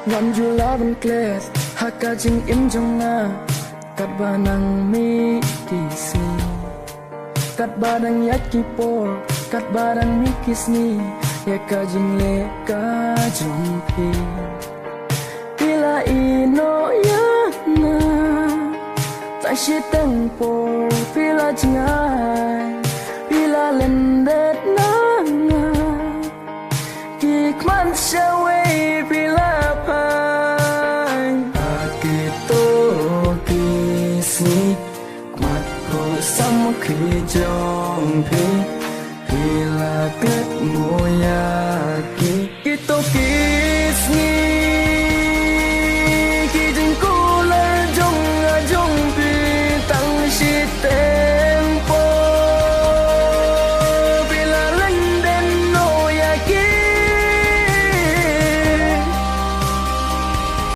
ngắm du lá bên kles haka jing im jong na kat banang mi kisni kat badang yaki por kat badang mi kisni ya ka jing le ka jong pi pila ino ya na ta shi tang por pila jingai pila lendet na na kikman shawe pila pai akito kisni mat ko sam khi jong pi pila kết moya